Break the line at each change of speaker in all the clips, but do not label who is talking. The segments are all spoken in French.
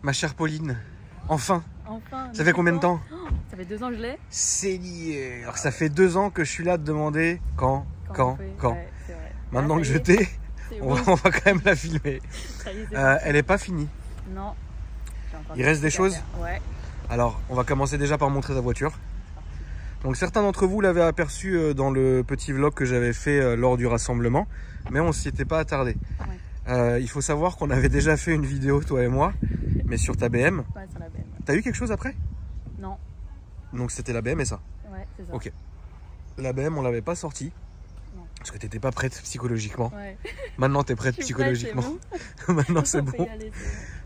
Ma chère Pauline, enfin.
Enfin.
Ça fait combien de temps?
Ça fait 2 ans que je l'ai.
C'est lié. Alors ça fait 2 ans que je suis là de demander quand.
Ouais, c'est vrai.
Maintenant
Là,
que
ça y
je
est,
t'ai,
c'est
on
bon.
va quand même la filmer.
Ça y est, c'est parti.
Elle est pas finie.
Non. J'ai encore
Il reste des
trucs à
choses?
faire. Ouais.
Alors, on va commencer déjà par montrer ta voiture. Donc certains d'entre vous l'avaient aperçu dans le petit vlog que j'avais fait lors du rassemblement, mais on s'y était pas attardé.
Ouais.
Il faut savoir qu'on avait déjà fait une vidéo, toi et moi, mais sur ta BM.
Ouais, sur la BM.
T'as eu quelque chose après?
Non.
Donc c'était la BM et ça.
Ouais, c'est ça.
Ok. La BM, on l'avait pas sortie.
Non.
Parce que t'étais pas prête psychologiquement.
Ouais.
Maintenant t'es prête
Je suis prête,
psychologiquement.
c'est
Maintenant c'est
On peut
bon.
y aller,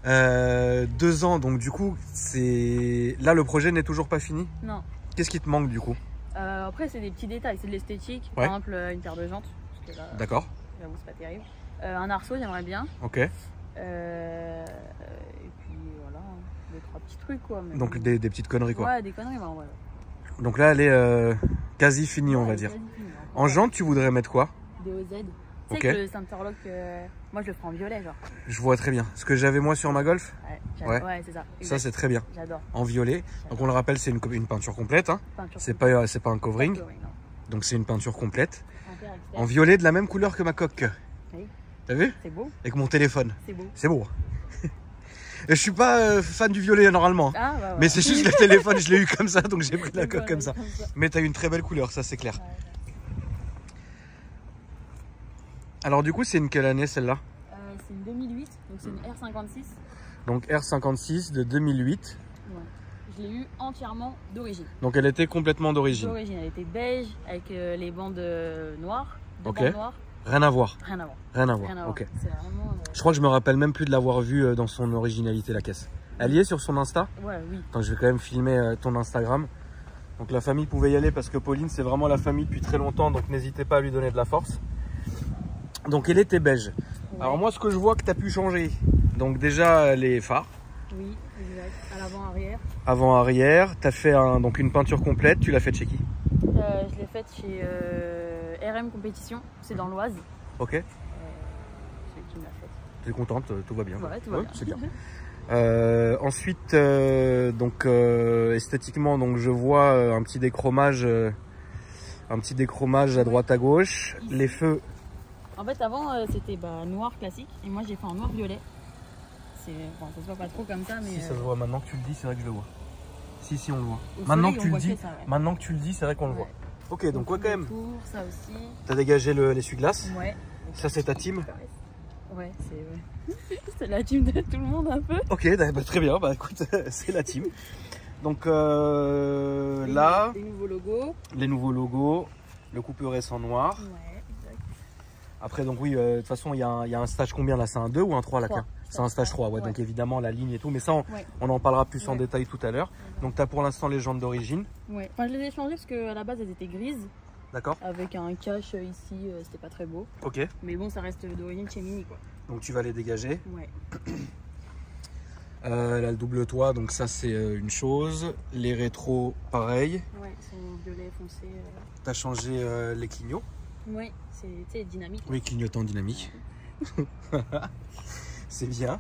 c'est bon.
2 ans, donc du coup, c'est là le projet n'est toujours pas fini.
Non.
Qu'est-ce qui te manque du coup?
Après, c'est des petits détails, c'est de l'esthétique.
Ouais.
Par exemple, une paire de jantes. Parce que là,
D'accord.
j'avoue, c'est pas terrible. Un arceau, j'aimerais bien.
Ok.
Et puis voilà, 2-3 petits trucs quoi. Mais
Donc
bon.
des petites conneries quoi.
Ouais, des conneries, bah, ouais.
Donc là, elle est quasi finie, on va
Ouais,
dire.
vas-y, finis,
En jantes, tu voudrais mettre quoi?
DOZ. Tu sais
Ok.
que le Centerlock, moi je le ferai en violet, genre.
Je vois très bien. Ce que j'avais moi sur ma Golf,
Ouais, ouais c'est ça.
ça
Exact.
c'est très bien.
J'adore.
En violet. Donc on le rappelle, c'est une peinture complète. Hein.
Peinture.
C'est pas un covering.
non.
Donc c'est une peinture complète.
Inter, externe.
En violet de la même couleur que ma coque.
Oui.
T'as vu?
C'est beau,
Avec mon téléphone.
c'est beau.
C'est beau. Et je suis pas fan du violet normalement.
Ah, bah, ouais.
Mais c'est juste le téléphone, je l'ai eu comme ça, donc j'ai pris la
Donc,
coque
voilà,
comme ça. Mais t'as une très belle couleur, ça c'est clair.
Ouais.
Alors du coup, c'est une quelle année celle-là?
C'est une 2008, donc c'est une R56.
Donc R56 de 2008.
Ouais. Je l'ai eu entièrement d'origine.
Donc elle était complètement d'origine.
D'origine, elle était beige avec les bandes noires. Deux
Ok.
bandes noires.
Rien à voir.
Rien à voir.
Rien à voir.
Rien à voir.
Ok.
C'est vraiment.
Je crois que je me rappelle même plus de l'avoir vue dans son originalité la caisse. Elle y est sur son Insta?
Ouais, oui.
Attends, je vais quand même filmer ton Instagram. Donc la famille pouvait y aller parce que Pauline c'est vraiment la famille depuis très longtemps, donc n'hésitez pas à lui donner de la force. Donc elle était beige.
Ouais.
Alors moi ce que je vois que tu as pu changer, donc déjà les phares,
Oui, exact. À l'avant, arrière.
avant arrière, tu as fait donc une peinture complète, tu l'as faite chez qui?
Je l'ai faite chez RM Compétition, c'est dans l'Oise.
Ok,
C'est qui me l'a faite.
tu es contente, tout va bien.
Ouais, tout va bien.
C'est bien. Ensuite, donc esthétiquement, donc je vois un petit déchromage à droite à gauche.
Ici.
Les feux,
En fait, avant, c'était noir classique. Et moi, j'ai fait en noir violet. Bon, ça se voit pas trop comme ça, mais.
si ça se voit maintenant que tu le dis, c'est vrai que je le vois. Si on le voit.
au
Maintenant
soleil,
que
on
tu le
voit
dis,
que ça, ouais.
maintenant que tu le dis, c'est vrai qu'on le voit. Ok, donc quoi quand même.
Tour, ça aussi.
T'as dégagé l'essuie-glace.
Ouais.
Ça c'est ta team.
Ouais, c'est la team de tout le monde un peu.
Ok, bah, très bien. Bah écoute, c'est la team. Donc là,
Les nouveaux logos.
les nouveaux logos, le couperet en noir.
Ouais, exact.
Après donc oui, de toute façon il y a un stage combien là? C'est un 2 ou un 3 là?
3.
C'est un stage 3, ouais,
Ouais.
donc évidemment la ligne et tout, mais ça
Ouais.
on en parlera plus en
Ouais.
détail tout à l'heure. Donc tu as pour l'instant les jantes d'origine,
Ouais. Enfin, je les ai changées parce qu'à la base, elles étaient grises.
d'accord?
Avec un cache ici, c'était pas très beau.
Ok,
Mais bon, ça reste d'origine chez Mini, quoi.
donc tu vas les dégager.
Ouais.
Là le double toit, donc ça c'est une chose. Les rétros, pareil.
Ouais, c'est violet foncé.
Tu as changé les clignots.
Ouais, c'est dynamique.
Oui, clignotant dynamique. C'est bien.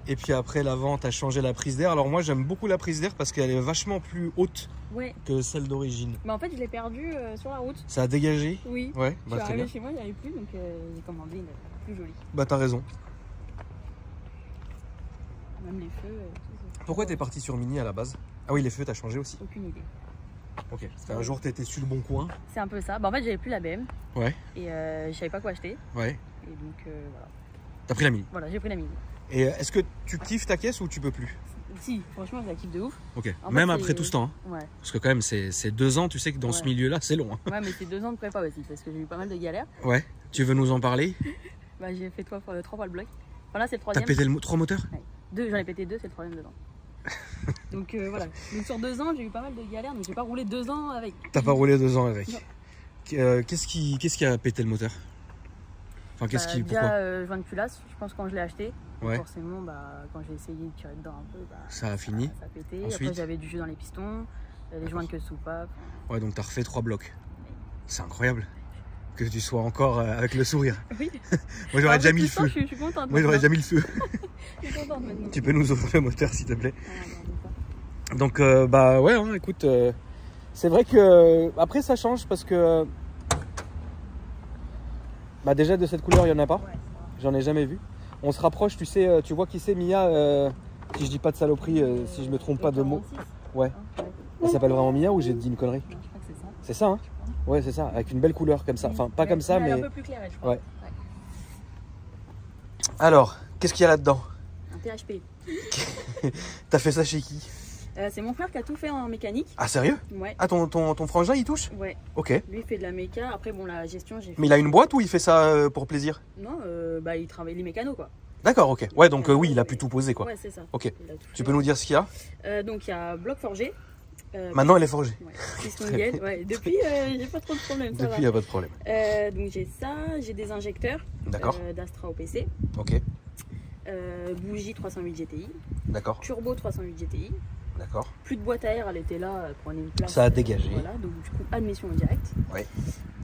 Et puis après l'avant, tu as changé la prise d'air. Alors moi j'aime beaucoup la prise d'air parce qu'elle est vachement plus haute
Ouais.
que celle d'origine.
Mais en fait, je l'ai perdue sur la route.
Ça a dégagé?
Oui.
Ouais,
Je
bah
suis
très
arrivée
bien.
chez moi, il n'y avait plus, donc j'ai commandé une plus jolie.
Bah t'as raison.
Même les feux.
Pourquoi t'es parti sur Mini à la base? Ah oui, les feux, t'as changé aussi.
Aucune idée.
Ok. Un jour t'étais sur le bon coin.
C'est un peu ça. Bah, en fait, j'avais plus la BM
Ouais,
et je savais pas quoi acheter.
ouais.
Et donc voilà.
T'as pris la Mini.
Voilà, j'ai pris la Mini.
Et est-ce que tu kiffes ta caisse ou tu peux plus?
Si, franchement, je la kiffe de ouf.
Ok.
En fait,
Même
c'est-
après tout ce temps. Hein.
Ouais.
Parce que quand même, c'est 2 ans, tu sais que dans ce
Ouais.
milieu-là, c'est long. Hein.
Ouais, mais c'est 2 ans de prépa aussi parce que j'ai eu pas mal de galères.
Ouais. Tu veux nous en parler?
Bah, j'ai fait 3 fois le bloc. Voilà, c'est le
T'as
troisième.
pété 3 moteurs?
Ouais. J'en ai pété 2, c'est le troisième dedans. Donc voilà. Donc sur 2 ans, j'ai eu pas mal de galères, donc j'ai pas roulé 2 ans avec.
T'as pas roulé 2 ans avec.
Non.
Qu'est-ce qui a pété le moteur? Enfin,
Bah,
pourquoi?
déjà, joint de culasse, je pense quand je l'ai acheté.
Ouais.
Forcément, bah, quand j'ai essayé de tirer dedans un peu, bah,
Ça a fini.
ça a pété.
Ensuite
Après, j'avais du jus dans les pistons, les joints de queue soupape.
Ouais, donc t'as refait 3 blocs. C'est incroyable. que tu sois encore avec le sourire.
Oui.
Moi j'aurais déjà mis le feu.
Je suis contente.
Moi j'aurais déjà mis le feu.
Je suis contente maintenant.
Tu peux nous ouvrir le moteur s'il te plaît.
Ah, non,
Donc bah ouais, hein, écoute, c'est vrai que après ça change parce que bah déjà de cette couleur il y en a pas.
ouais,
J'en ai jamais vu. On se rapproche, tu sais, tu vois qui c'est Mia, si je dis pas de saloperie, si je me trompe pas de mots. Ouais. Elle s'appelle vraiment Mia ou j'ai dit une connerie?
Je crois que c'est ça.
C'est ça, hein? Ouais, c'est ça, avec une belle couleur comme ça. Enfin, pas comme ça, mais.
Elle est un peu plus claire, je crois.
Ouais. Alors, qu'est-ce qu'il y a là-dedans?
Un THP.
T'as fait ça chez qui?
C'est mon frère qui a tout fait en mécanique.
Ah, sérieux?
Ouais.
Ah, ton frangin, il touche?
Ouais.
Ok.
Lui, il fait de la méca. Après, bon, la gestion, j'ai fait.
Mais il a une boîte ou il fait ça pour plaisir?
Non, bah, il travaille les mécanos, quoi.
D'accord, ok. Ouais, donc oui, il a pu tout poser, quoi.
Ouais, c'est ça.
Ok.
Il a tout
Tu
fait.
peux nous dire ce qu'il y a?
Donc, il y a bloc forgé.
Maintenant, elle est forgée.
Ouais. Piston Yale. Ouais. Depuis, j'ai pas trop de problèmes. Ça
Depuis, il n'y a pas de problème.
va. Donc, j'ai ça. J'ai des injecteurs.
D'accord.
D'Astra OPC.
Ok.
Bougie 308 GTI.
D'accord.
Turbo 308 GTI.
D'accord.
Plus de boîte à air, elle était là, elle prenait une place.
Ça a dégagé.
Voilà, donc du coup, admission en direct.
Ouais.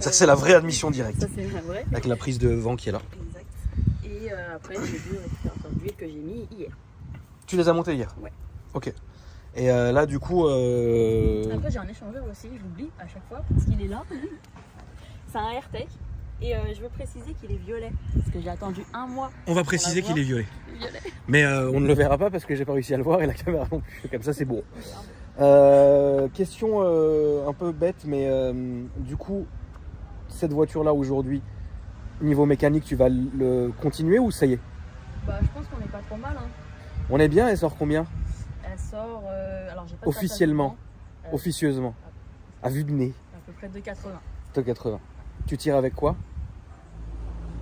Ça, c'est la vraie admission directe.
Ça, c'est la vraie.
Avec la prise de vent qui est là.
Exact. Et après, j'ai deux récupérateurs d'huile que j'ai mis hier.
Tu les as montés hier?
Ouais.
Ok. Et là, du coup.
Après, j'ai un échangeur aussi, je l'oublie à chaque fois parce qu'il est là. C'est un AirTech. Et je veux préciser qu'il est violet. Parce que j'ai attendu un mois.
On va préciser qu'il est violet.
Violet.
Mais on ne le verra pas parce que j'ai pas réussi à le voir et la caméra non plus. Comme ça, c'est beau. Question un peu bête, mais du coup, cette voiture-là aujourd'hui, niveau mécanique, tu vas le continuer ou ça y est?
Bah, je pense qu'on est pas trop mal. Hein.
On est bien, elle sort combien?
Elle sort. Alors, j'ai pas de
Officiellement,
passage devant.
officieusement, à vue de nez,
À peu près 2,80.
2,80. Tu tires avec quoi?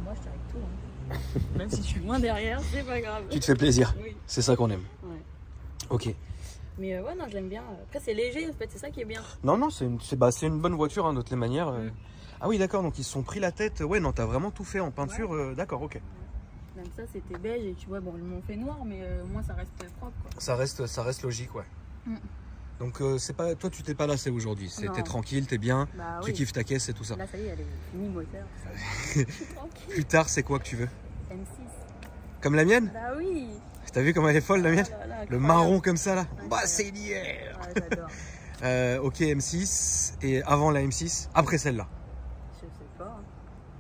Moi, je tire avec tout. Hein. Même si je suis loin derrière, c'est pas grave.
Tu te fais plaisir,
Oui.
c'est ça qu'on aime.
Ouais.
Ok.
Mais ouais, non, je l'aime bien. Après, c'est léger, en fait, c'est ça qui est bien.
Non, non, c'est une bonne voiture, hein, de toutes les manières. Ah oui, d'accord, donc ils se sont pris la tête. Ouais, non, t'as vraiment tout fait en peinture. D'accord, ok.
Même ça, c'était beige et tu vois, bon, ils m'ont fait noir, mais au moins ça reste propre. Quoi.
Ça reste logique, ouais.
Mm.
Donc, c'est pas, toi, tu t'es pas lassé aujourd'hui. T'es
Non.
tranquille, t'es bien,
Bah,
tu
oui.
kiffes ta caisse et tout ça.
Là, ça y est, elle est finie, moteur. Ça. Je suis tranquille.
Plus tard, c'est quoi que tu veux?
M6.
Comme la mienne?
Bah oui.
T'as vu comment elle est folle, la mienne?
Oh là là,
Le
incroyable.
marron comme ça, là.
Incroyable.
Bah, c'est l'hier.
Ouais, j'adore.
Ok, M6. Et avant la M6, après celle-là.
Je sais pas.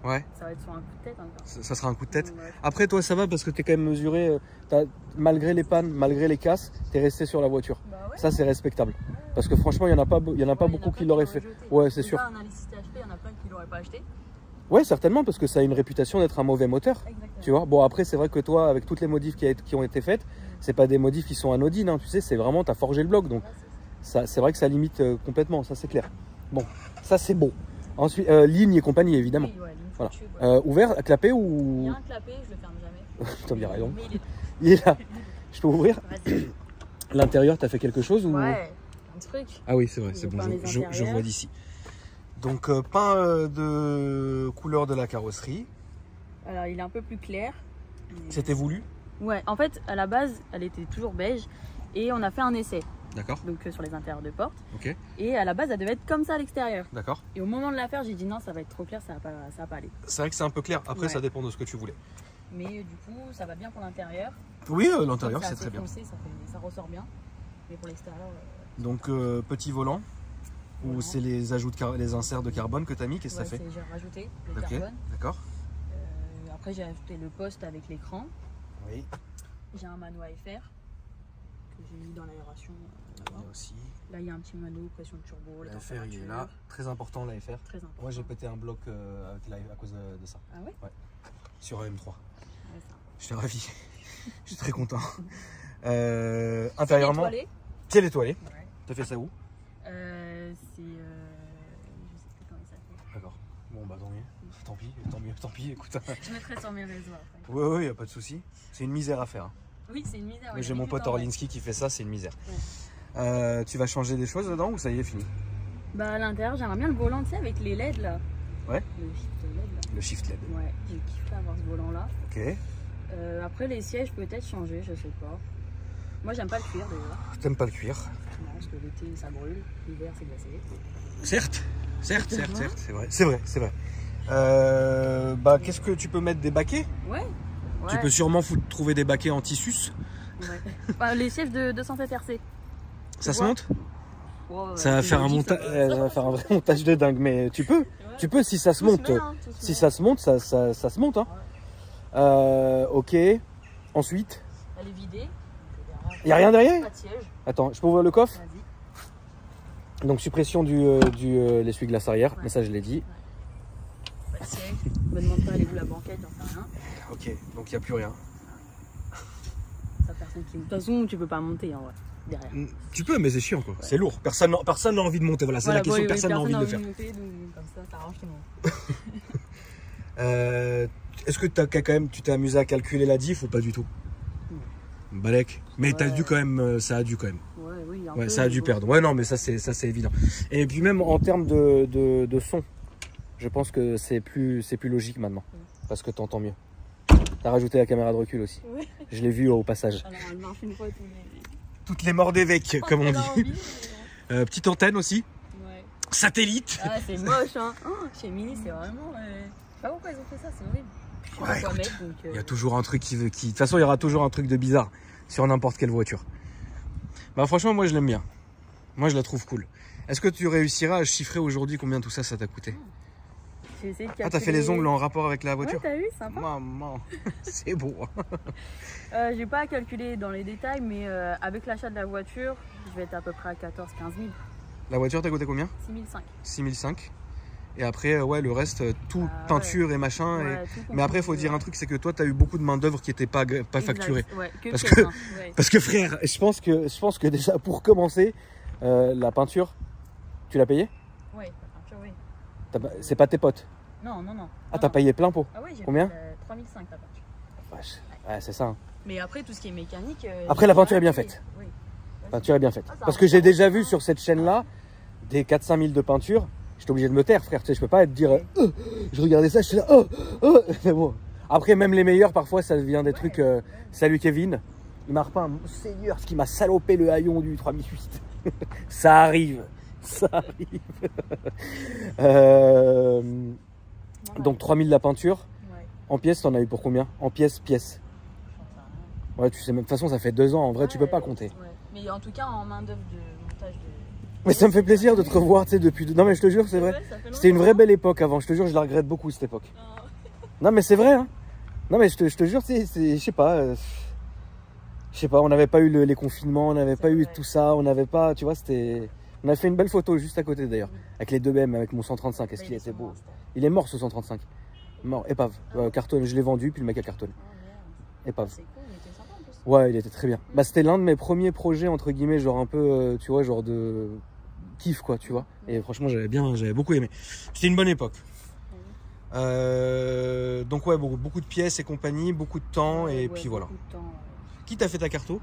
Ouais,
Ça va être sur un coup de tête encore.
ça sera un coup de tête.
Ouais.
Après, toi, ça va parce que t'es quand même mesuré. Malgré les pannes, malgré les casses, t'es resté sur la voiture.
Bah ouais.
Ça, c'est respectable. Parce que franchement, il n'y en a pas,
Ouais, il y en a
beaucoup qui l'auraient fait.
jeté.
Ouais, c'est
Déjà,
sûr.
un analyse THP, il y en a plein qui l'auraient pas acheté.
Ouais, certainement, parce que ça a une réputation d'être un mauvais moteur.
Exactement.
Tu vois, bon, après, c'est vrai que toi, avec toutes les modifs qui ont été faites, c'est pas des modifs qui sont anodines, hein, tu sais, c'est vraiment, t'as forgé le bloc. Donc,
Ouais, c'est ça.
c'est vrai que ça limite complètement, ça, c'est clair. Bon, ça, c'est beau. Ensuite, ligne et compagnie, évidemment.
Oui, ouais, ligne
Voilà.
tube, ouais.
Ouvert, clapé
Il y
ou.
a un clapet, je le ferme jamais.
T'en dis raison.
Mais il est...
Il est là. Je peux ouvrir?
Vas-y.
L'intérieur, t'as fait quelque chose ou...
Ouais, un truc.
Ah oui, c'est vrai,
Je
c'est bon,
peins les
je
intérieurs.
vois d'ici. Donc, peint de couleur de la carrosserie.
Alors, il est un peu plus clair. Mais-
C'était voulu?
Ouais, en fait, à la base, elle était toujours beige. Et on a fait un essai,
D'accord,
donc sur les intérieurs de porte.
ok,
Et à la base, elle devait être comme ça à l'extérieur.
d'accord.
Et au moment de la faire, j'ai dit non, ça va être trop clair, ça va pas aller.
C'est vrai que c'est un peu clair, après
Ouais.
ça dépend de ce que tu voulais.
Mais du coup, ça va bien pour l'intérieur.
Oui, l'intérieur c'est
assez
très bien.
foncé, ça ressort bien. Mais pour l'extérieur,
Donc petit volant, où
Volant.
c'est les ajouts les inserts de carbone que tu as mis, qu'est-ce que ça fait?
j'ai rajouté le
Ok,
carbone.
d'accord.
Après, j'ai ajouté le poste avec l'écran.
Oui,
J'ai un mano AFR que j'ai mis dans l'aération.
il y a aussi.
Là, il y a un petit mano, pression de turbo, la
L'AFR il est là,
température.
très important l'AFR.
Très important.
Moi j'ai pété un bloc à cause de ça,
Ah ouais,
sur M3.
ouais ça.
J'étais ravi, je suis très content. Intérieurement,
Étoilé.
ciel étoilé.
Ouais.
T'as fait ça où?
C'est. Je sais plus comment il s'appelle.
D'accord. Bon bah tant mieux. Tant mieux, tant pis, écoute.
Je mettrai sur mes réseaux après.
Ouais, y a pas de souci. C'est une misère à faire. Hein.
Oui, c'est une misère.
Moi, j'ai mon pote Orlinski qui fait ça, c'est une misère.
Ouais.
Tu vas changer des choses dedans ou ça y est, fini?
Bah, à l'intérieur, j'aimerais bien le volant, tu sais, avec les LED là.
Ouais.
Le shift LED là.
Le shift LED.
Ouais, j'ai kiffé avoir ce volant là.
Ok.
Après, les sièges, peut-être changer, je sais pas. Moi, j'aime pas le cuir déjà.
T'aimes pas le cuir?
Non, parce que l'été ça brûle, l'hiver c'est glacé.
Certes, c'est vrai. Bah, qu'est-ce que tu peux mettre, des baquets?
Ouais.
Tu peux sûrement trouver des baquets en tissus.
Ouais. Enfin, les chefs de 200 FRC.
Ça se monte?
Oh,
ça va faire un montage, ça va faire un vrai montage de dingue, mais tu peux. Tu peux, si ça se monte. Si ça se monte, ça se monte. Hein. Ok. Ensuite.
Elle est vidée.
Il n'y a rien derrière?
Pas de siège.
Attends, je peux ouvrir le coffre?
Vas-y.
Donc suppression du l'essuie-glace arrière, mais ça je l'ai dit.
Pas de siège. Me demande pas, elle est où la banquette, j'en sais rien.
Ok, donc il n'y a plus rien.
Ça, personne qui... De toute façon, tu peux pas monter en vrai. Derrière.
Tu peux, mais c'est chiant quoi. Ouais. C'est lourd. Personne n'a envie de monter. Voilà, c'est la question. Personne n'a envie de le faire.
Monter, donc, comme ça arrange tout le monde.
Est-ce que tu t'es amusé à calculer la diff ou pas du tout? Balek. Mais t'as dû quand même, ça a dû quand même. Ouais, ça a dû perdre. Ouais, non, mais ça c'est évident. Et puis même en termes de son, je pense que c'est plus logique maintenant, parce que t'entends mieux. T'as rajouté la caméra de recul aussi. Ouais. Je l'ai vu au passage.
Alors, elle marche une fois
toutes les morts d'évêque, comme on dit. Petite antenne aussi. Ouais. Satellite.
Ah, c'est moche, hein. Oh, chez Mini, c'est vraiment. Je sais pas pourquoi ils ont fait ça, c'est horrible.
Ouais, écoute, il y a toujours un truc qui. De toute façon, il y aura toujours un truc de bizarre sur n'importe quelle voiture. Bah, franchement, moi, je l'aime bien. Moi, je la trouve cool. Est-ce que tu réussiras à chiffrer aujourd'hui combien tout ça t'a coûté?
J'ai essayé de calculer...
Ah, t'as fait les ongles en rapport avec la voiture?
Ouais, t'as vu, sympa.
Maman, c'est beau.
J'ai pas calculé dans les détails, mais avec l'achat de la voiture, je vais être à peu près à 14-15 000.
La voiture t'a coûté combien?
6 500.
6 500. Et après, ouais, le reste, tout peinture et machin.
Ouais,
et... Mais après, il faut dire un truc, c'est que toi, tu as eu beaucoup de main-d'œuvre qui n'étaient pas facturées.
Ouais,
parce que frère, je pense que déjà, pour commencer, la peinture, tu l'as payée?
Oui, la peinture, oui.
C'est pas tes potes?
Non.
Ah, t'as payé plein pot?
Ah oui, j'ai
combien?
3 500 la peinture.
Ouais, c'est ça. Hein.
Mais après, tout ce qui est mécanique...
Après, la peinture est bien faite. Oui. La peinture est bien faite. Parce que j'ai déjà vu sur cette chaîne-là des 4-5 000 de peinture. J'étais obligé de me taire, frère. Tu sais, je peux pas te dire. Je regardais ça, je suis là. Mais bon. Après, même les meilleurs, parfois, ça devient des trucs. Salut Kevin. Il m'a repeint un seigneur, ce qui m'a salopé le haillon du 3008. Ça arrive. Ça arrive. Donc 3000 la peinture. En pièces, t'en as eu pour combien? En pièces. Ouais, tu sais, de toute façon, ça fait 2 ans. En vrai, tu peux pas compter.
Mais en tout cas, en main d'œuvre de montage de.
Mais ça me fait plaisir de te revoir, tu sais, depuis... Non mais je te jure, c'est vrai. C'était une vraie belle époque avant, je te jure, je la regrette beaucoup cette époque. Non mais c'est vrai, hein. Non mais je te jure, je sais pas, on n'avait pas eu les confinements, on n'avait pas eu tout ça, on n'avait pas, tu vois, c'était... On a fait une belle photo juste à côté d'ailleurs, avec les 2 BM, avec mon 135, est-ce qu'il était beau? Il est mort ce 135, mort, épave, cartonne, je l'ai vendu, puis le mec a cartonné. Épave. Ouais, il était très bien. Bah, c'était l'un de mes premiers projets, entre guillemets, genre un peu, tu vois, genre de kiff, quoi, tu vois. Et franchement, j'avais beaucoup aimé. C'était une bonne époque. Donc, ouais, beaucoup de pièces et compagnie, beaucoup de temps, et puis voilà. Qui t'a fait ta carto?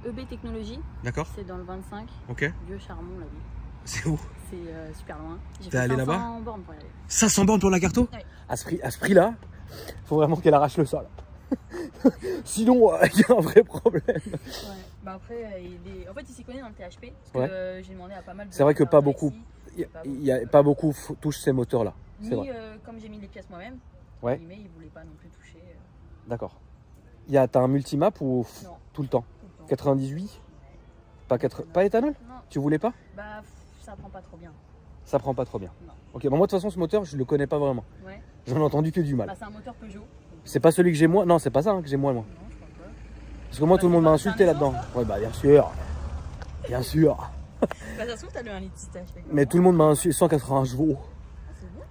EB Technologies. D'accord. C'est dans le 25.
Ok.
Vieux Charmont, la ville.
C'est où?
C'est super loin.
T'es allé là-bas?
500 bornes pour y aller.
500 bornes pour la carto? Oui. À ce prix-là, faut vraiment qu'elle arrache le sol. Sinon, il y a un vrai problème. Ouais.
Bah après, en fait, il s'y connaît dans le THP. Parce que j'ai demandé à pas mal de.
C'est vrai que pas beaucoup. Il y a pas beaucoup touchent ces moteurs-là.
Ni comme j'ai mis les pièces moi-même. Ouais. Mais ils voulaient pas non plus toucher.
D'accord. T'as un multimap ou tout le temps? 98? Pas éthanol? Non. Tu voulais pas?
Bah, ça prend pas trop bien.
Ça prend pas trop bien.
Non.
Ok, bon, moi de toute façon, ce moteur, je le connais pas vraiment. Ouais. J'en ai entendu que du mal.
Bah, c'est un moteur Peugeot. C'est
pas celui que j'ai moi? Non, c'est pas ça que j'ai moi. Non, je crois pas. Parce que moi, tout le monde m'a insulté là-dedans. Ouais, bah, bien sûr. Bien sûr.
Bah, ça se trouve, t'as le 1 litre THP.
Mais tout le monde m'a insulté. 180 chevaux.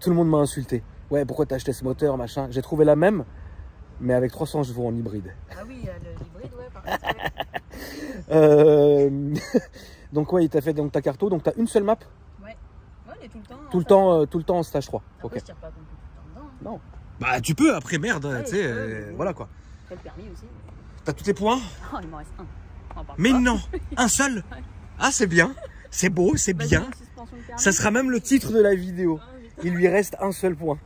Tout le monde m'a insulté. Ouais, pourquoi t'as acheté ce moteur, machin? J'ai trouvé la même, mais avec 300 chevaux en hybride.
Ah oui, l'hybride, ouais, par contre.
Donc, ouais, il t'a fait donc, ta carto. Donc, t'as une seule map?
Ouais. Ouais, elle est tout le temps
en stage 3.
Après, je tire pas tout le temps dedans.
Non. Bah, tu peux, après, merde, tu sais, voilà quoi.
T'as le permis aussi.
T'as tous tes points?
Oh, il m'en reste un.
Mais non, un seul? Ouais. Ah, c'est bien, c'est beau, c'est bien. Ça sera même le titre de la vidéo. Il lui reste un seul point.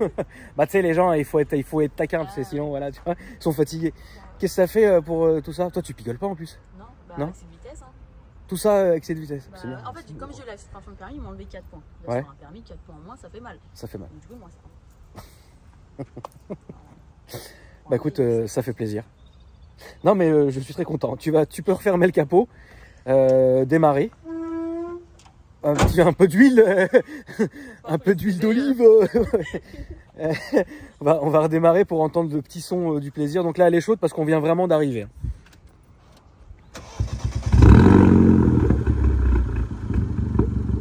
Bah, tu sais, les gens, il faut être taquin, parce que sinon, voilà, tu vois, ils sont fatigués. Qu'est-ce que ça fait pour tout ça? Toi, tu picoles pas en plus?
Non, bah, avec cette vitesse. Hein.
Tout ça avec cette vitesse,
bah,
c'est bien.
En fait, comme j'ai la suspension de permis, ils m'ont enlevé 4 points. Là, sur un permis, 4 points en moins, ça fait mal.
Ça fait mal.
Donc, du coup, moi, ça.
Bah écoute, ça fait plaisir. Non mais je suis très content. Tu peux refermer le capot, démarrer. Un peu d'huile, un peu d'huile d'olive. On va redémarrer pour entendre le petit son du plaisir. Donc là, elle est chaude parce qu'on vient vraiment d'arriver.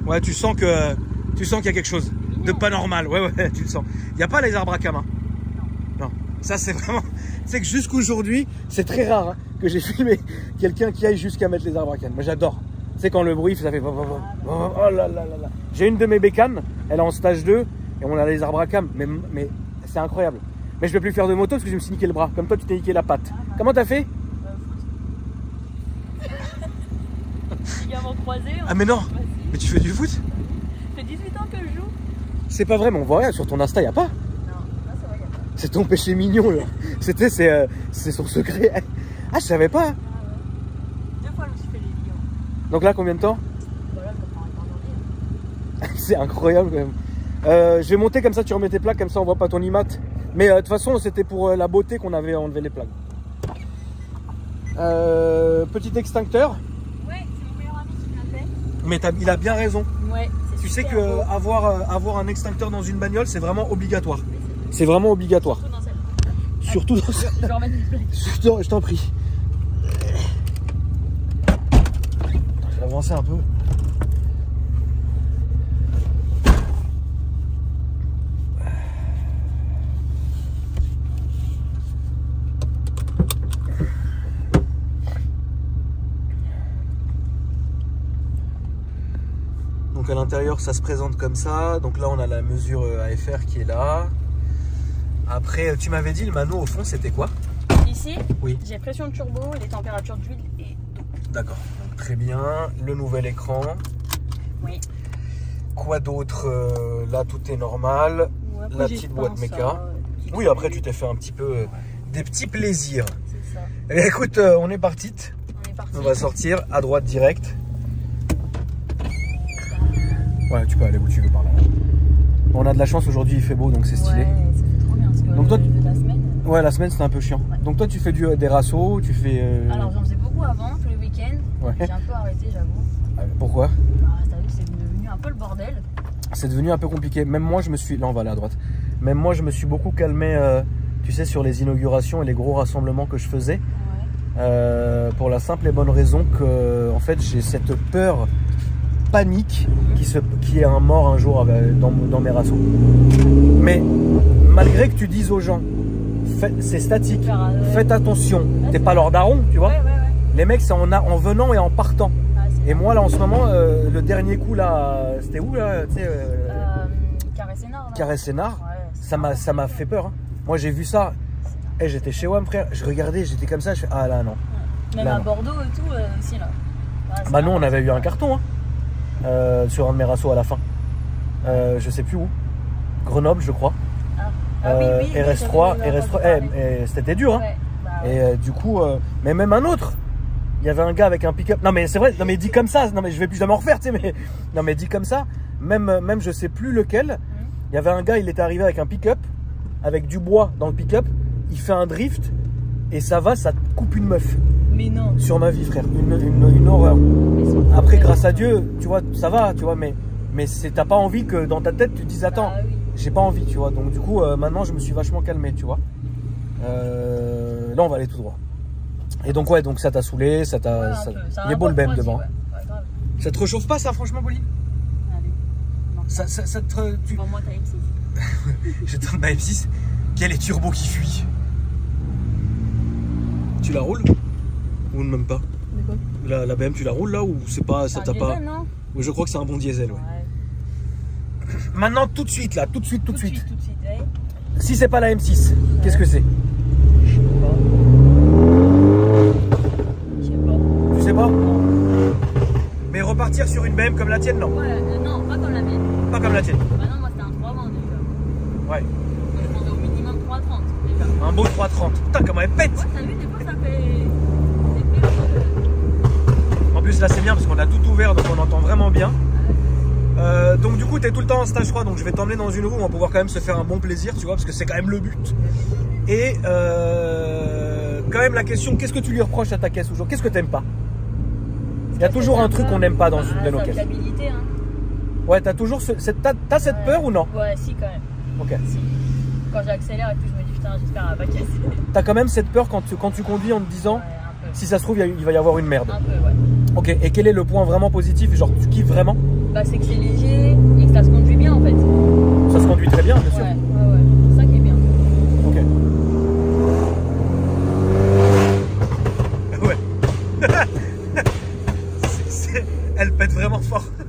Ouais, tu sens qu'il y a quelque chose de pas normal. Ouais, tu le sens. Il n'y a pas les arbres à camin. Non. Ça, c'est vraiment. Tu sais que jusqu'aujourd'hui, c'est très rare hein, que j'ai filmé quelqu'un qui aille jusqu'à mettre les arbres à camin. Mais j'adore. Tu sais, quand le bruit, ça fait. Oh là là là là. J'ai une de mes bécanes, elle est en stage 2 et on a les arbres à cam. Mais c'est incroyable. Mais je ne vais plus faire de moto parce que je me suis niqué le bras. Comme toi, tu t'es niqué la patte. Comment t'as fait? Ah, mais non! Mais tu fais du foot?
Ça fait 18 ans que je joue.
C'est pas vrai, mais on voit rien. Sur ton Insta, y a pas?
Non, c'est vrai, y a pas.
C'est ton péché mignon, là. C'est son secret. Ah, je savais pas.
Ah ouais. 2 fois, je me suis fait les lions.
Donc là, combien de temps?
Voilà, ça prend un temps.
C'est incroyable, quand même. Je vais monter comme ça, tu remets tes plaques, comme ça, on voit pas ton IMAT. Mais de toute façon, c'était pour la beauté qu'on avait enlevé les plaques. Petit extincteur.
Ouais, c'est mon meilleur ami qui me l'a fait.
Mais il a bien raison.
Ouais, c'est
Tu sais
super
que
beau.
avoir un extincteur dans une bagnole, c'est vraiment obligatoire. C'est vraiment obligatoire.
Surtout dans celle-là.
Surtout dans ça.
Je vais remettre les plaques.
Je t'en prie. Je vais avancer un peu. Donc à l'intérieur ça se présente comme ça. Donc là on a la mesure AFR qui est là. Après tu m'avais dit le mano au fond c'était quoi?
Ici,
Oui.
j'ai pression de turbo, les températures d'huile et d'eau.
D'accord. Très bien. Le nouvel écran.
Oui.
Quoi d'autre? Là tout est normal.
Ouais, après,
La
j'ai
petite
peint
boîte
ça,
méca. Oui, après tu t'es fait un petit peu des petits plaisirs.
C'est ça.
Et écoute, on est parti.
On est parti.
On va sortir à droite direct. Ouais, tu peux aller où tu veux par là. On a de la chance aujourd'hui, il fait beau donc c'est stylé.
Ouais, ça fait trop bien parce que
Donc toi,
de la semaine.
Ouais, la semaine c'était un peu chiant.
Ouais.
Donc toi tu fais des rassos, tu fais.
Alors j'en faisais beaucoup avant, tous les week-ends.
Ouais.
J'ai un peu arrêté, j'avoue.
Pourquoi?
Bah, t'as vu, c'est devenu un peu le bordel.
C'est devenu un peu compliqué. Même moi je me suis. Là on va aller à droite. Même moi je me suis beaucoup calmé, tu sais, sur les inaugurations et les gros rassemblements que je faisais.
Ouais.
Pour la simple et bonne raison que en fait j'ai cette peur panique qui est un mort un jour dans mes rassos. Mais malgré que tu dises aux gens c'est statique, faites attention, t'es pas leur daron, tu vois.
Ouais.
Les mecs c'est en venant et en partant.
Ah,
Et moi là en ce moment le dernier coup là c'était où là, tu sais,
Carré-Sénard.
Carré-Sénard,
Ouais,
ça m'a fait peur hein. Moi j'ai vu ça et j'étais chez WAM frère, je regardais, j'étais comme ça, je fais ah là non.
Même
là,
à
non.
Bordeaux et tout aussi là.
Bah nous on avait eu un carton hein, sur un de mes rassos à la fin. Je sais plus où. Grenoble je crois.
Oui,
RS3, c'était dur hein.
Ouais, bah,
Et du coup, mais même un autre. Il y avait un gars avec un pick-up. Non mais c'est vrai, non mais dit comme ça, non mais je vais plus jamais en refaire, tu sais, mais non mais dit comme ça, même je sais plus lequel. Il y avait un gars, il était arrivé avec un pick-up, avec du bois dans le pick-up, il fait un drift et ça te coupe une meuf.
Mais non.
Sur ma vie frère, une horreur. Après grâce à Dieu, tu vois, ça va, tu vois, mais t'as pas envie que dans ta tête tu te dises attends,
oui.
j'ai pas envie, tu vois. Donc du coup maintenant je me suis vachement calmé, tu vois. Là on va aller tout droit. Et donc ouais, donc ça t'a saulé, il est beau le BM devant.
Ouais, grave.
Ça te réchauffe pas ça franchement Bolly?
Allez. Non.
Ça te...
Pour moi t'as M6.
Je te donne ma M6. Quel est turbo qui fuit? Tu la roules? Ou même pas?
De quoi?
La BM tu la roules là ou c'est pas, ça t'a pas...
Diesel, non?
Je crois que c'est un bon diesel, ouais.
Ouais.
Maintenant tout de suite là, tout de suite.
Tout de suite. Ouais.
Si c'est pas la M6, qu'est-ce que c'est?
Je sais pas.
Tu sais pas? Mais repartir sur une BM comme la tienne, non?
Ouais, non, pas comme la mienne.
Pas comme la tienne.
Bah non, moi c'était un 320 déjà.
Ouais.
Moi je prendrais au minimum 330 déjà.
Un beau 330. Putain, comment elle pète!
Ouais, t'as vu, des fois ça fait.
En plus là c'est bien parce qu'on a tout ouvert donc on entend vraiment bien. Donc du coup, tu es tout le temps en stage froid, donc je vais t'emmener dans une roue où on va pouvoir quand même se faire un bon plaisir, tu vois, parce que c'est quand même le but. Et quand même la question, qu'est-ce que tu lui reproches à ta caisse aujourd'hui? Qu'est-ce que t'aimes pas? Il y a toujours un truc qu'on n'aime pas dans une de nos caisses.
Hein.
Ouais, t'as toujours t'as cette peur ou non?
Ouais, si quand même.
Ok.
Si. Quand j'accélère et puis je me dis putain, j'espère qu'elle va pas casser.
T'as quand même cette peur quand tu conduis en te disant, si ça se trouve, il va y avoir une merde.
Un peu, ouais.
Ok, et quel est le point vraiment positif, genre tu kiffes vraiment?
Bah c'est que c'est léger et que ça se conduit bien en fait.
Ça se conduit très bien, bien sûr.
Ouais. C'est ça qui est bien.
Ok. Ouais. Elle pète vraiment fort.
Le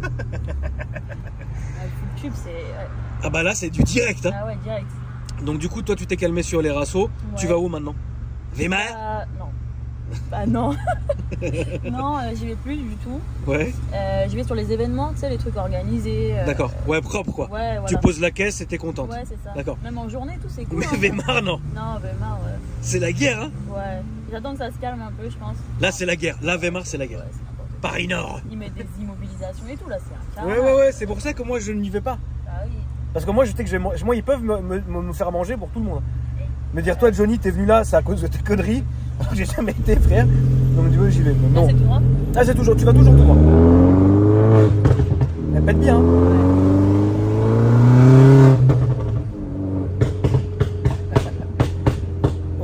tube c'est...
Ah bah là c'est du direct hein.
Ah ouais, direct.
Donc du coup toi tu t'es calmé sur les rassos. Ouais. Tu vas où maintenant? Weimar?
Non. Bah non. Non, j'y vais plus du tout.
Ouais.
Je vais sur les événements, tu sais, les trucs organisés.
D'accord. Ouais, propre quoi.
Ouais, voilà.
Tu poses la caisse et t'es contente.
Ouais, c'est ça.
D'accord.
Même en journée, tout c'est cool.
Mais
hein,
Weimar non.
Non, Weimar, ouais.
C'est la guerre hein.
Ouais. J'attends que ça se calme un peu, je pense.
Là c'est la guerre. Là Weimar c'est la guerre.
Ouais, c'est n'importe quoi.
Paris Nord.
Ils mettent des immobilisations et tout là, c'est un carnage.
Ouais. C'est pour ça que moi je n'y vais pas.
Ah oui.
Parce que moi je sais que moi ils peuvent me faire manger pour tout le monde. Me dire toi Johnny t'es venu là, c'est à cause de tes conneries. J'ai jamais été frère. Donc du coup j'y vais. Non.
C'est tout droit.
Ah c'est toujours, tu vas toujours tout droit. Elle pète bien. Hein.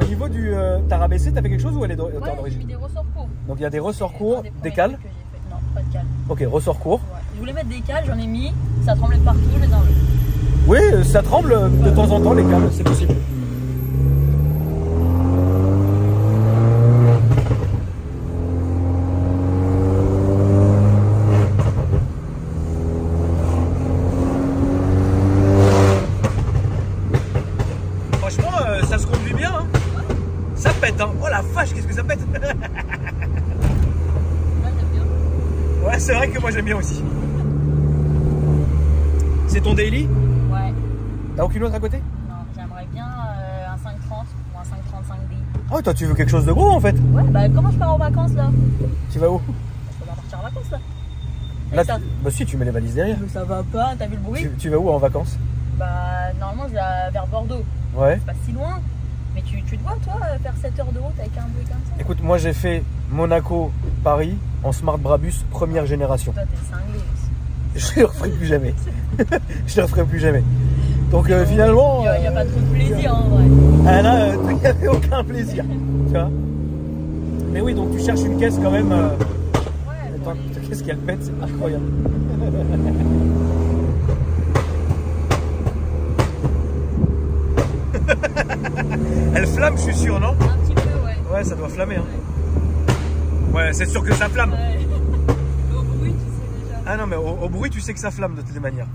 Au niveau du t'as rabaissé, t'as fait quelque chose ou elle est d'origine?
Ouais, j'ai mis des ressorts courts.
Donc il y a des ressorts courts, des cales.
Non, pas de cales.
Ok, ressorts courts.
Ouais. Je voulais mettre des cales, j'en ai mis, ça tremblait de partout, je les ai enlevés.
Oui, ça tremble de temps en temps les cales, c'est possible. Ça se conduit bien, hein. Ça pète, hein. Oh la vache, qu'est-ce que ça pète.
Moi j'aime bien.
Ouais, c'est vrai que moi j'aime bien aussi. C'est ton daily?
Ouais.
T'as aucune autre à côté?
Non, j'aimerais bien un 530 ou un 535D.
Ah ouais, toi tu veux quelque chose de gros en fait?
Ouais, bah comment je pars en vacances là?
Tu vas où?
Je peux pas partir en vacances là.
Là, bah si, tu mets les valises derrière.
Mais ça va pas, t'as vu le bruit?
Tu vas où en vacances?
Bah normalement je vais vers Bordeaux.
Ouais.
C'est pas si loin. Mais tu te vois toi faire 7 heures de route avec un bruit comme ça?
Écoute, moi j'ai fait Monaco-Paris en Smart Brabus première génération.
Toi t'es cinglé aussi.
Je le referai plus jamais. Je le referai plus jamais. Donc finalement...
Il n'y a pas trop de plaisir en vrai.
Ah là, il n'y avait aucun plaisir. Tu vois? Mais oui, donc tu cherches une caisse quand même...
Ouais.
Attends, qu'est-ce qu'elle pète? C'est incroyable. Elle flamme, je suis sûr, non?
Un petit peu, ouais.
Ouais, ça doit flammer. Hein. Ouais, c'est sûr que ça flamme.
Ouais. Au bruit, tu sais déjà.
Ah non, mais au bruit, tu sais que ça flamme de toutes les manières.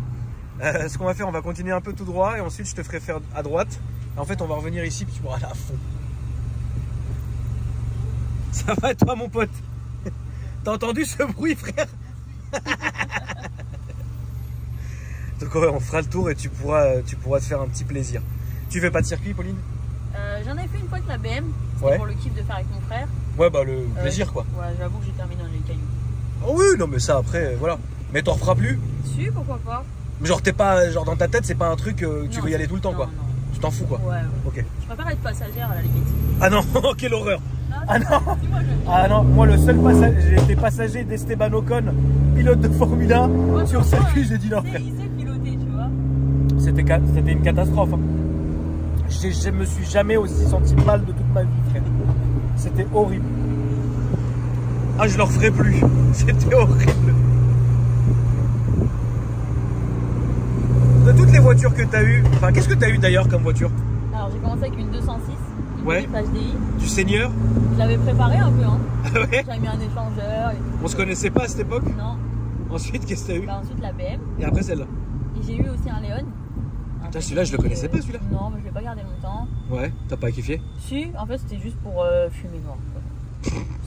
Ce qu'on va faire, on va continuer un peu tout droit et ensuite je te ferai faire à droite. Et en fait, on va revenir ici puis tu pourras aller à fond. Ça va et toi, mon pote? T'as entendu ce bruit, frère? Donc ouais, on fera le tour et tu pourras te faire un petit plaisir. Tu fais pas de circuit, Pauline?
J'en ai fait une fois avec la BM. C'était
Ouais.
pour le kiff de faire avec mon frère.
Ouais, bah le plaisir quoi.
Ouais, j'avoue que j'ai terminé dans les cailloux.
Oh oui, non mais ça après, voilà. Mais t'en referas plus?
Si, pourquoi pas?
Mais genre t'es pas, genre dans ta tête c'est pas un truc, tu
Non,
veux y aller tout le temps
non,
quoi.
Non.
Tu t'en fous quoi.
Ouais.
Ok.
Je préfère être passagère à la limite.
Ah non, quelle horreur. Ah non.
Dis-moi,
Ah non, moi le seul passager, j'ai été passager d'Esteban Ocon, pilote de Formule 1,
ouais,
sur circuit, j'ai dit non
il
frère.
sait piloter, tu vois.
C'était une catastrophe. Hein. Je me suis jamais aussi senti mal de toute ma vie, frère. C'était horrible. Ah, je le referai plus. C'était horrible. De toutes les voitures que tu as eues, enfin, qu'est-ce que tu as eu d'ailleurs comme voiture?
Alors, j'ai commencé avec une 206, une
Ouais.
Jeep HDI.
Du Seigneur?
Je l'avais préparé un peu, hein.
Ah ouais?
J'avais mis un échangeur.
On se connaissait pas à cette époque?
Non.
Ensuite, qu'est-ce que tu as eu?
Bah, ensuite, la BM.
Et après celle-là?
Et j'ai eu aussi un Léon.
Putain, celui-là, je le connaissais pas, celui-là.
Non, mais je l'ai pas gardé longtemps.
Ouais, t'as pas kiffé?
Si, en fait, c'était juste pour fumer noir.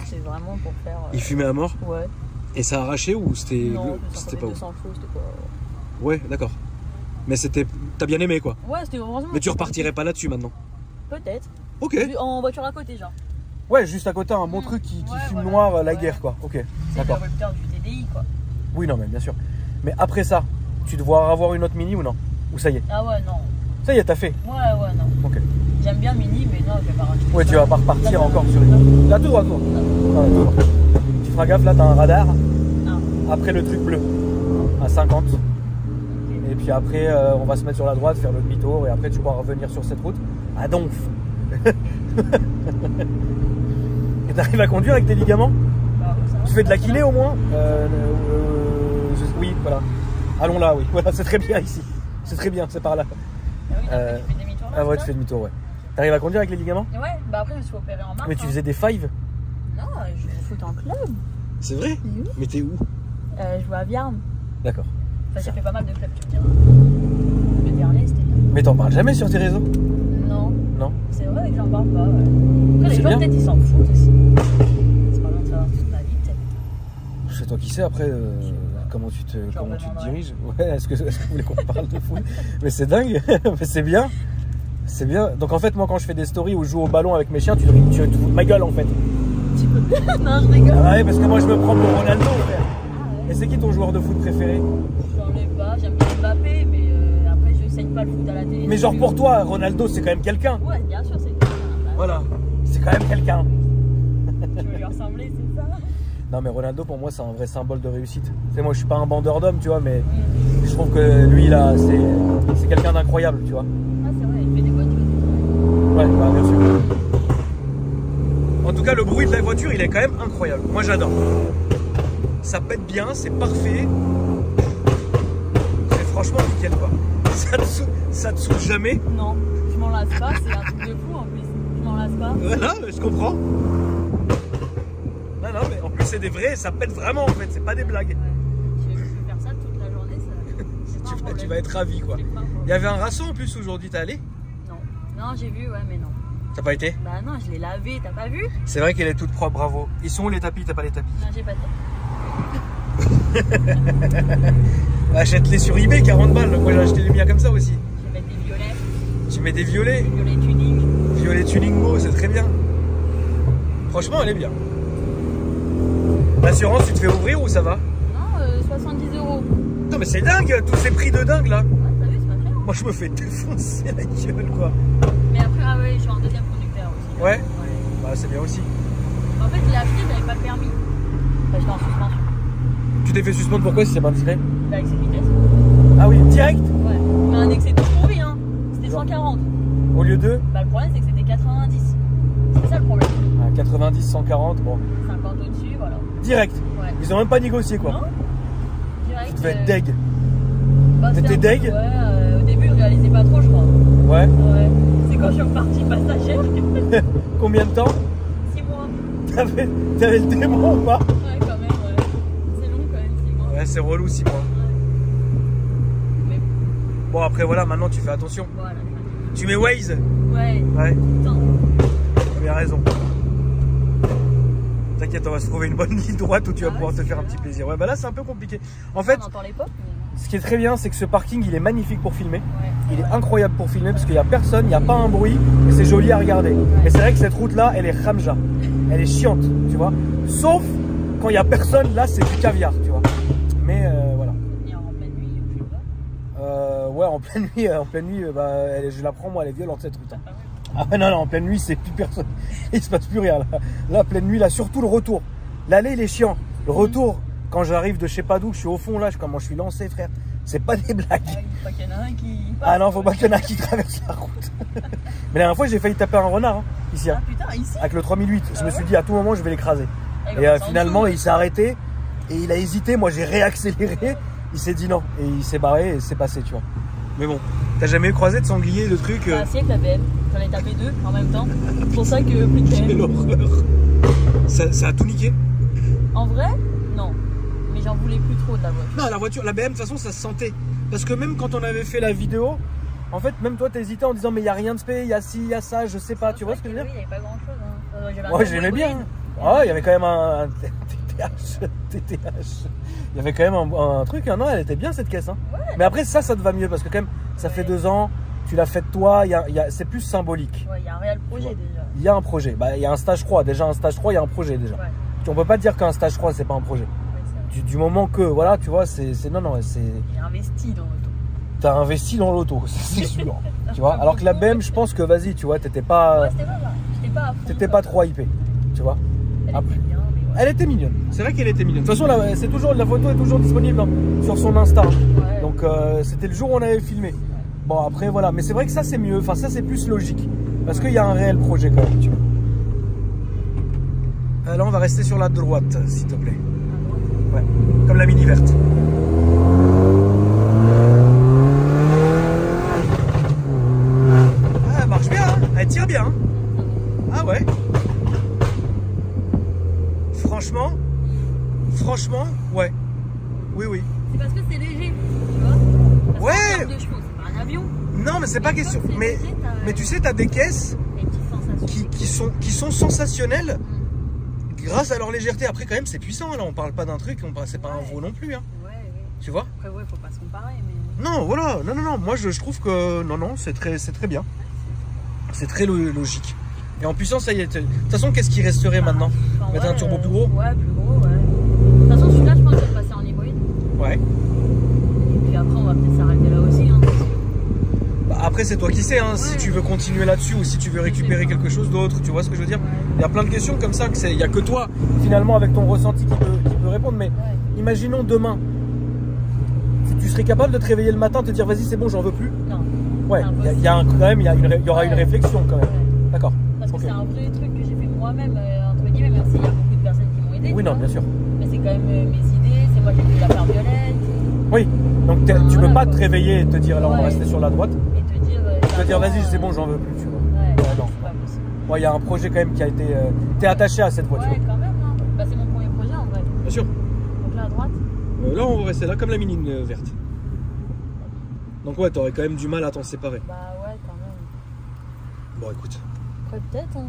C'était vraiment pour faire.
Il fumait à mort?
Ouais.
Et ça a arraché ou c'était
Non,
c'était pas ouf?
200 chevaux, c'était pas.
Ouais, d'accord. Mais c'était, t'as bien aimé quoi.
Ouais, c'était heureusement.
Mais tu repartirais pas là-dessus maintenant?
Peut-être.
Ok.
En voiture à côté, genre.
Ouais, juste à côté un bon truc qui
Ouais,
fume
voilà.
noir la
Ouais.
guerre quoi. Ok,
C'est le
d'accord.
rupteur du TDI, quoi.
Oui, non, mais bien sûr. Mais après ça, tu dois avoir une autre Mini ou non? Ou ça y est?
Ah ouais, non.
Ça y est, t'as fait?
Ouais, non.
Ok.
J'aime bien Mini, mais non, je vais pas racheter.
Ouais,
ça.
tu vas pas repartir
Là,
encore sur une. Là, tout droit, tout droit. Ah, tout droit. Tu feras gaffe, là, t'as un radar.
Ah.
Après le truc bleu, à 50. Et puis après, on va se mettre sur la droite, faire le demi-tour. Et après, tu pourras revenir sur cette route à Donf. Et t'arrives à conduire avec tes ligaments?
Bah, ça va,
Tu fais de la
ça va.
kiné au moins? Oui, voilà. Allons là, oui. Voilà, c'est très bien ici. C'est très bien, c'est par là.
Ah oui, après, tu fais demi-tour là.
Ah ouais,
c'est
tu fais demi-tour, ouais. T'arrives à conduire avec les ligaments?
ça Ouais, bah après, je me suis opéré en mars.
Mais tu
hein.
faisais des fives?
Non, je foot en club.
C'est vrai?
Oui.
Mais t'es où?
Je joue à Viarme.
D'accord.
Enfin, j'ai fait pas mal de clubs, tu me diras. Le dernier, c'était bien.
Mais t'en parles jamais sur tes réseaux?
Non,
Non?
c'est vrai que j'en parle pas. Ouais. Après,
C'est
les gens,
bien.
peut-être, ils s'en foutent aussi. C'est pas besoin de savoir toute ma vie, peut-être.
C'est toi qui sais après comment tu te diriges. Ouais, est-ce que vous voulez qu'on parle de foot? Mais c'est dingue, mais c'est bien. C'est bien. Donc en fait, moi quand je fais des stories où je joue au ballon avec mes chiens, tu te fous de ma gueule en fait.
Non, je rigole.
Ah ouais, parce que moi je me prends pour Ronaldo, frère.
Ah ouais.
Et c'est qui ton joueur de foot préféré?
J'en ai pas, j'aime bien Mbappé, mais après, je saigne pas le foot à la télé.
Mais genre pour toi, Ronaldo c'est quand même quelqu'un.
Ouais, bien sûr, c'est
Voilà, c'est quand même quelqu'un.
Tu veux lui ressembler, c'est ça?
Non mais Ronaldo pour moi c'est un vrai symbole de réussite. Tu sais, moi je suis pas un bandeur d'hommes, tu vois, mais je trouve que lui là c'est quelqu'un d'incroyable, tu vois.
Ah, c'est vrai, il fait des voitures.
Ouais, bah, bien sûr. En tout cas, le bruit de la voiture, il est quand même incroyable. Moi, j'adore. Ça pète bien, c'est parfait. C'est franchement nickel, quoi. Ça te saoule jamais.
Non, je m'en lasse pas, c'est un truc de fou en plus. Je m'en lasse pas.
Voilà, je comprends. Non, mais en plus, c'est des vrais, ça pète vraiment, en fait. C'est pas des blagues.
Ouais. Je vais faire ça toute la journée, ça. C'est pas un problème.
Tu vas être ravi, quoi.
C'est pas un problème.
Il y avait un rassort en plus aujourd'hui, t'es allé?
Non, j'ai vu, ouais, mais non.
T'as pas été?
Bah non, je l'ai lavé, t'as pas vu?
C'est vrai qu'elle est toute propre, bravo. Ils sont où les tapis? T'as pas les tapis?
Non, j'ai pas de temps.
Achète-les sur eBay, 40 balles. Moi j'ai acheté les miens comme ça aussi.
Je vais mettre des violets,
Tu mets des violets,
violets tuning.
violet tuningo, c'est très bien. Franchement, elle est bien. L'assurance, tu te fais ouvrir ou ça va?
Non, 70 €.
Non mais c'est dingue, tous ces prix de dingue là.
Ouais, t'as vu, c'est pas cher. Hein.
Moi je me fais défoncer la gueule quoi.
Mais après, ah ouais, je suis en deuxième conducteur aussi.
Ouais. Bah c'est bien aussi.
En fait, je l'ai acheté, j'avais pas le permis. Enfin, j'étais en suspension.
Tu t'es fait suspendre pourquoi si c'est pas indiscret?
Bah, avec cette vitesse.
Ah oui, direct?
Ouais. Mais un excès tout pourri, hein. C'était 140.
Au lieu de
Bah, le problème, c'est que c'était 90. C'est ça le problème.
90, 140, bon.
50 au-dessus, voilà.
Direct.
Ouais.
Ils ont même pas négocié quoi.
Non Direct.
Tu devais être deg.
Bah,
T'étais
c'était un peu-
deg?
Ouais, au début, je réalisais pas trop, je crois.
Ouais.
Ouais. C'est quand je suis repartie passagère.
Combien de temps?
6 mois.
T'avais le démon ou pas?
Ouais, quand même, ouais. C'est long quand même, 6 mois.
Ouais, c'est relou 6 mois.
Mais
Bon après voilà, maintenant tu fais attention.
voilà.
Tu mets Waze?
Ouais,
Ouais,
putain.
tu as bien raison. T'inquiète, on va se trouver une bonne ligne droite où tu vas
Ah
pouvoir
ouais,
te
c'est
faire un
bien.
petit plaisir. Ouais, bah là c'est un peu compliqué. En fait,
On entend les pop, mais...
ce qui est très bien, c'est que ce parking il est magnifique pour filmer.
Ouais.
Il est incroyable pour filmer parce qu'il n'y a personne, il n'y a pas un bruit et c'est joli à regarder. Mais c'est vrai que cette route là, elle est ramja. Elle est chiante, tu vois. Sauf quand il n'y a personne, là c'est du caviar, tu vois. Mais voilà.
Et en pleine nuit, je sais pas.
Ouais, en pleine nuit, bah, je la prends moi, elle est violente cette route. Hein. Ah ouais, non, en pleine nuit, c'est plus personne. Il se passe plus rien là. Là, pleine nuit, là, surtout le retour. L'aller, il est chiant. Le retour, quand j'arrive de je sais pas d'où, je suis au fond là, comment je suis lancé, frère. C'est pas des blagues.
Ah, il faut pas qu'il y en a un qui...
Ah non, faut pas qu'il y en a qui traverse la route. Mais la dernière fois, j'ai failli taper un renard, hein, ici, hein,
Ah putain, ici.
avec le 3008. Je me suis dit, à tout moment, je vais l'écraser.
Ah, il
Et
va passer en
finalement,
dessous.
il s'est arrêté et il a hésité. Moi, j'ai réaccéléré. Il s'est dit non. Et il s'est barré et c'est passé, tu vois. Mais bon, t'as jamais croisé de sanglier, de trucs
Ah si, avec la BM. J'en ai tapé 2 en même temps. C'est pour ça que plus de
Quelle
BM.
horreur. Ça a tout niqué.
En vrai, non. Mais j'en voulais plus trop de la voiture.
Non, la voiture, la BM, de toute façon, ça se sentait. Parce que même quand on avait fait la vidéo, en fait, même toi, t'hésitais en disant, mais il n'y a rien de spé, il y a ci, il y a ça, je sais pas. Tu vois ce que je veux dire?
Oui, il n'y avait pas grand chose. Hein.
Moi, je l'aimais bien. Ah, il y avait quand même un TTH. Il y avait quand même un truc. Non, elle était bien cette caisse. Hein.
Ouais.
Mais après, ça te va mieux parce que, quand même, ça fait 2 ans, tu l'as fait de toi, c'est plus symbolique.
Ouais, il y a un réel projet déjà.
Il y a un projet. Bah, il y a un stage 3. Déjà, un stage 3, il y a un projet déjà.
Ouais.
On peut pas dire qu'un stage 3, c'est pas un projet.
Ouais,
du moment que, voilà, tu vois, c'est non, c'est...
J'ai investi dans l'auto.
T'as investi dans l'auto, c'est sûr. Tu vois, alors que la BM, je pense que, vas-y, tu vois, t'étais pas...
Ouais, c'était
pas trop hypé, tu vois.
Elle était bien, mais ouais.
Elle était mignonne, c'est vrai qu'elle était mignonne. De toute façon, la photo est toujours disponible sur son Insta.
Ouais.
Donc, c'était le jour où on avait filmé. Bon, après, voilà. Mais c'est vrai que ça, c'est mieux. Enfin, ça, c'est plus logique. Parce qu'il y a un réel projet quand même, tu vois. Là, on va rester sur la droite, s'il te plaît. Ouais, comme la mini verte. Ah, elle marche bien, hein. Elle tire bien. Hein. Ah ouais. Franchement, ouais. Oui.
C'est parce que c'est léger, tu vois. Parce
ouais.
De chevaux, c'est pas un avion.
Non, mais c'est pas question. Mais tu sais, t'as des caisses qui sont sensationnelles. Grâce à leur légèreté, après quand même c'est puissant, là on parle pas d'un truc, c'est pas un veau non plus, hein.
Ouais.
Tu vois.
Après ouais, faut pas se comparer, mais...
Non, voilà, non, moi je trouve que, non, c'est très bien. C'est très logique. Et en puissance, ça y est, de toute façon, qu'est-ce qui resterait maintenant? Mettre un turbo plus gros?
Ouais, plus gros, ouais. De toute façon, celui-là, je pense que je vais le passer en hybride.
Ouais.
Et puis après, on va peut-être s'arrêter là aussi, hein.
Bah, après, c'est toi qui sais, hein, si tu veux continuer là-dessus ou si tu veux récupérer quelque chose d'autre, tu vois ce que je veux dire? Il y a plein de questions comme ça, il n'y a que toi, finalement, avec ton ressenti qui peut répondre. Mais imaginons demain, tu serais capable de te réveiller le matin, de te dire vas-y, c'est bon, j'en veux plus?
Non.
Ouais, il y aura une réflexion quand même. Ouais. D'accord.
Parce que c'est un vrai truc que j'ai fait moi-même, entre guillemets, même s'il y a beaucoup de personnes qui m'ont aidé.
Oui, non, bien sûr.
Mais c'est quand même mes idées, c'est moi qui ai fait la part violette.
Oui, donc tu peux pas te réveiller et te dire alors on va rester sur la droite.
Et te dire
vas-y, c'est bon, j'en veux plus, tu vois.
Ouais,
non.
c'est pas possible.
Il y a un projet quand même qui a été... T'es attaché à cette voiture.
Ouais, quand même. Hein. Bah, c'est mon premier projet en vrai.
Bien sûr.
Donc là à droite.
Là, on va rester là comme la mini verte. Donc ouais, t'aurais quand même du mal à t'en séparer.
Bah ouais, quand même.
Bon, écoute.
Après peut-être. Hein.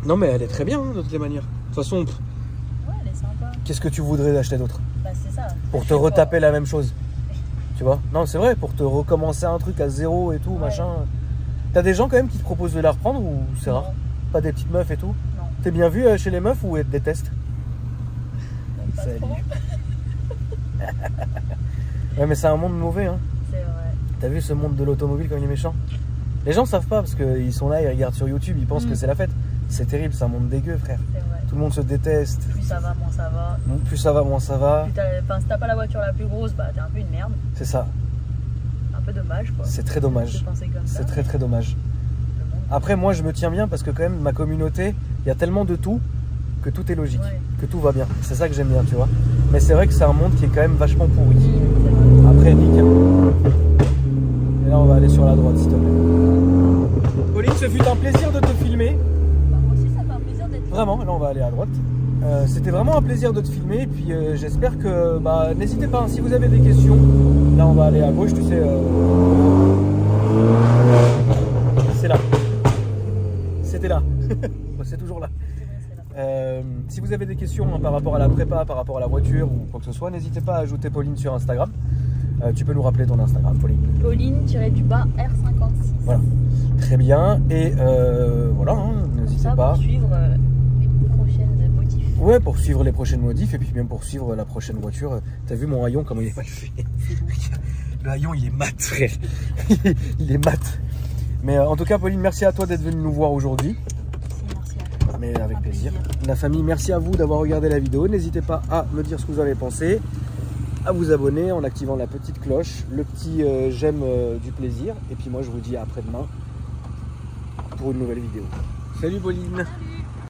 Non, mais elle est très bien, hein, de toutes les manières. De toute façon...
Ouais, elle est sympa.
Qu'est-ce que tu voudrais acheter d'autre?
Bah c'est ça.
Pour te retaper la même chose. Tu vois? Non, c'est vrai, pour te recommencer un truc à zéro et tout, machin. T'as des gens quand même qui te proposent de la reprendre ou c'est rare? Pas des petites meufs et tout?
Non.
T'es bien vu chez les meufs ou elles te détestent?
Salut.
Ouais, mais c'est un monde mauvais, hein.
C'est vrai.
T'as vu ce monde de l'automobile comme il est méchant? Les gens savent pas parce qu'ils sont là, ils regardent sur YouTube, ils pensent que c'est la fête. C'est terrible, c'est un monde dégueu, frère.
C'est vrai.
Tout le monde se déteste.
Plus ça va, moins ça va.
Plus ça va, moins ça va.
Si t'as pas la voiture la plus grosse, bah t'es un peu une merde.
C'est ça.
Un peu dommage, quoi.
C'est très dommage. C'est très très dommage. Après, moi, je me tiens bien parce que quand même, ma communauté, il y a tellement de tout que tout est logique, que tout va bien. C'est ça que j'aime bien, tu vois. Mais c'est vrai que c'est un monde qui est quand même vachement pourri. Après, nickel. Et là, on va aller sur la droite, s'il te plaît. Pauline, ce fut un plaisir de te filmer.
Bah, moi aussi, ça fait un plaisir d'être là.
Vraiment, là, on va aller à droite. C'était vraiment un plaisir de te filmer. Et puis, j'espère que... Bah, n'hésitez pas, hein, si vous avez des questions. Là, on va aller à gauche, tu sais... C'est là. C'était là. C'est toujours là. Si vous avez des questions hein, par rapport à la prépa, par rapport à la voiture ou quoi que ce soit, n'hésitez pas à ajouter Pauline sur Instagram. Tu peux nous rappeler ton Instagram, Pauline?
Pauline-R56.
Voilà. Très bien. Et voilà, hein, n'hésitez pas.
Pour suivre les prochaines modifs.
Ouais, pour suivre les prochaines modifs et puis bien pour suivre la prochaine voiture. T'as vu mon haillon, comment il est mal fait? Le haillon, il est mat, frère. Il est mat. Mais en tout cas, Pauline, merci à toi d'être venue nous voir aujourd'hui.
Merci à toi.
Mais avec plaisir. La famille, merci à vous d'avoir regardé la vidéo. N'hésitez pas à me dire ce que vous avez pensé, à vous abonner en activant la petite cloche, le petit j'aime du plaisir. Et puis moi, je vous dis à après-demain pour une nouvelle vidéo. Salut Pauline.
Salut.